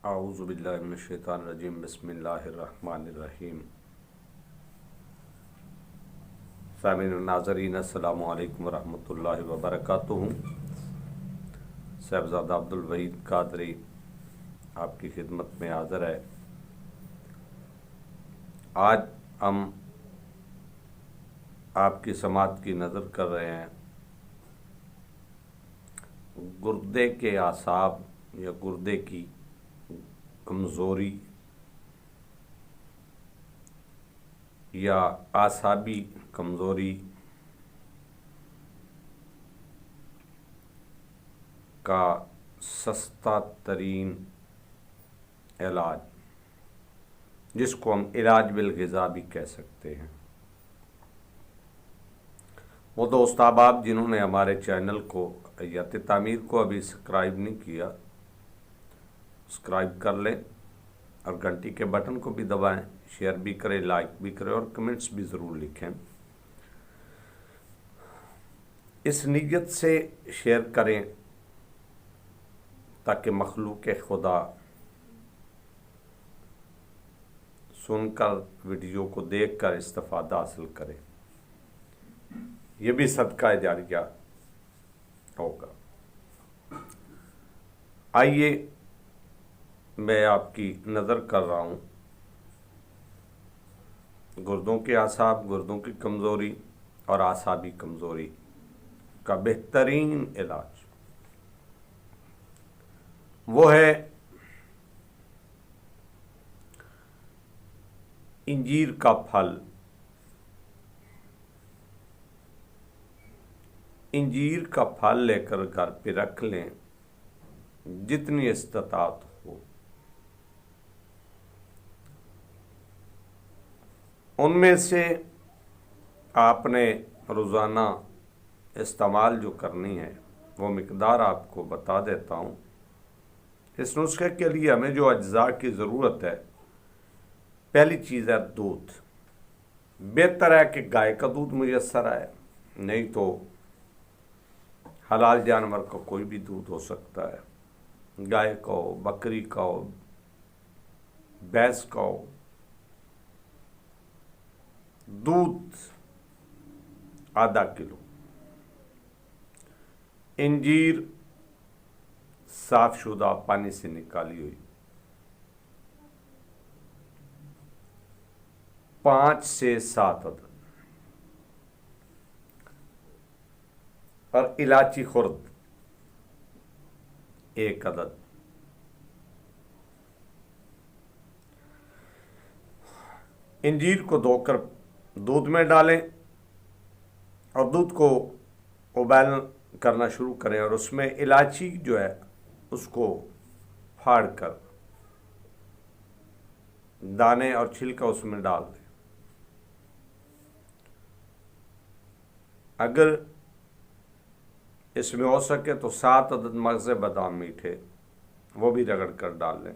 आऊज़ु बिल्लाहि मिनश शैतानिर रजीम बिस्मिल्लाहिर रहमानिर रहीम। सामीन नाज़रीन अस्सलामु अलैकुम वरहमतुल्लाहि वबरकातुहू। साहिबजादा अब्दुल वहीद कादरी आपकी खिदमत में हाज़िर है। आज हम आपकी समात की नज़र कर रहे हैं गुर्दे के आसाब या गुर्दे की कमज़ोरी या आसाबी कमज़ोरी का सस्ता तरीन इलाज, जिसको हम इलाज बिल ग़िज़ा भी कह सकते हैं। वो दोस्त आप जिन्होंने हमारे चैनल को या तामीर को अभी सब्सक्राइब नहीं किया, सब्सक्राइब कर लें और घंटी के बटन को भी दबाएं, शेयर भी करें, लाइक भी करें और कमेंट्स भी ज़रूर लिखें। इस नीयत से शेयर करें ताकि मखलूक खुदा सुनकर, वीडियो को देखकर इस्तिफ़ादा हासिल करें। ये भी सदका जारिया होगा। आइए, मैं आपकी नज़र कर रहा हूँ गुर्दों के आसाब, गुर्दों की कमज़ोरी और आसाबी कमज़ोरी का बेहतरीन इलाज वो है इंजीर का फल। इंजीर का फल लेकर घर पे रख लें, जितनी इस्तात हो। उनमें से आपने रोज़ाना इस्तेमाल जो करनी है वो मिकदार आपको बता देता हूँ। इस नुस्खे के लिए हमें जो अज्जा की ज़रूरत है, पहली चीज़ है दूध। बेहतर है कि गाय का दूध मुयस्सर आए, नहीं तो हलाल जानवर का कोई भी दूध हो सकता है। गाय का हो, बकरी का हो, भैंस का हो। दूध आधा किलो, इंजीर साफ़शुदा पानी से निकाली हुई 5 से 7 अदद और इलायची खुर्द 1 अदद। इंजीर को धोकर दूध में डालें और दूध को उबाल करना शुरू करें और उसमें इलायची जो है उसको फाड़ कर दाने और छिलका उसमें डाल दें। अगर इसमें हो सके तो 7 अदद मगज़े बादाम मीठे वो भी रगड़ कर डाल लें,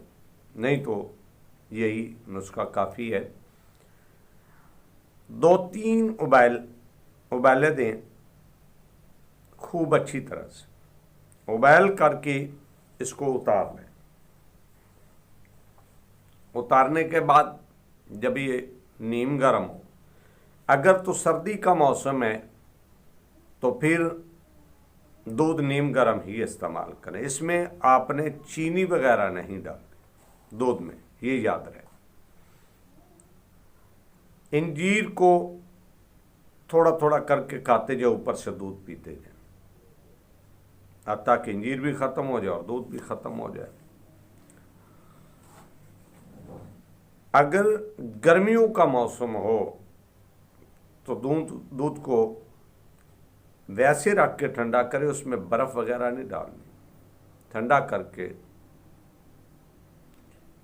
नहीं तो यही नुस्खा काफ़ी है। 2-3 उबाले दें खूब अच्छी तरह से। उबाल करके इसको उतार लें। उतारने के बाद जब ये नीम गर्म हो, अगर तो सर्दी का मौसम है तो फिर दूध नीम गर्म ही इस्तेमाल करें। इसमें आपने चीनी वगैरह नहीं डालनी दूध में, ये याद रहे। इंजीर को थोड़ा थोड़ा करके खाते जाओ, ऊपर से दूध पीते जाए, ताकि इंजीर भी ख़त्म हो जाए और दूध भी ख़त्म हो जाए। अगर गर्मियों का मौसम हो तो दूध को वैसे रख के ठंडा करें, उसमें बर्फ़ वगैरह नहीं डालनी। ठंडा करके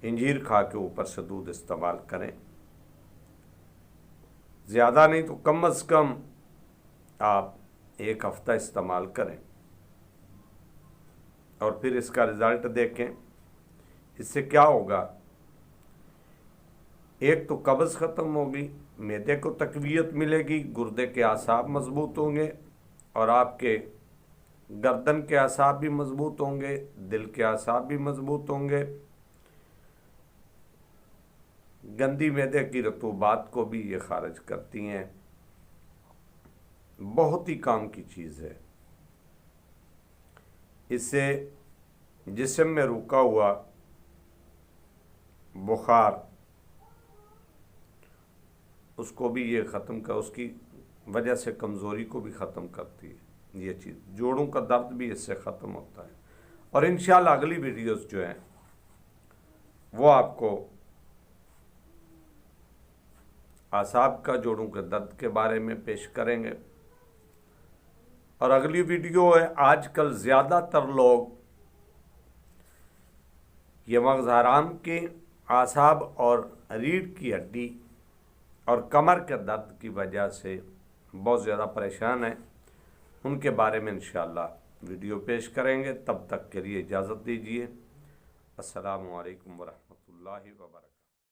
इंजीर खा के ऊपर से दूध इस्तेमाल करें। ज़्यादा नहीं तो कम अज़ कम आप 1 हफ़्ता इस्तेमाल करें और फिर इसका रिज़ल्ट देखें। इससे क्या होगा, एक तो कब्ज़ ख़त्म होगी, मैदे को तक़वियत मिलेगी, गुर्दे के आसाब मज़बूत होंगे और आपके गर्दन के आसाब भी मज़बूत होंगे, दिल के आसाब भी मज़बूत होंगे, गंदी मैदे की रतूबात को भी ये खारिज करती हैं। बहुत ही काम की चीज़ है। इससे जिस्म में रुका हुआ बुखार उसको भी ये ख़त्म कर, उसकी वजह से कमज़ोरी को भी ख़त्म करती है ये चीज़। जोड़ों का दर्द भी इससे ख़त्म होता है। और इंशाल्लाह अगली वीडियोस जो हैं वो आपको आसाब का, जोड़ों के दर्द के बारे में पेश करेंगे। और अगली वीडियो है, आजकल ज़्यादातर लोग ये मग़ज़ हराम के आसाब और रीढ़ की हड्डी और कमर के दर्द की वजह से बहुत ज़्यादा परेशान हैं। उनके बारे में इंशाअल्लाह वीडियो पेश करेंगे। तब तक के लिए इजाज़त दीजिए। अस्सलामु अलैकुम वरहमतुल्लाहि वबरकातुहू।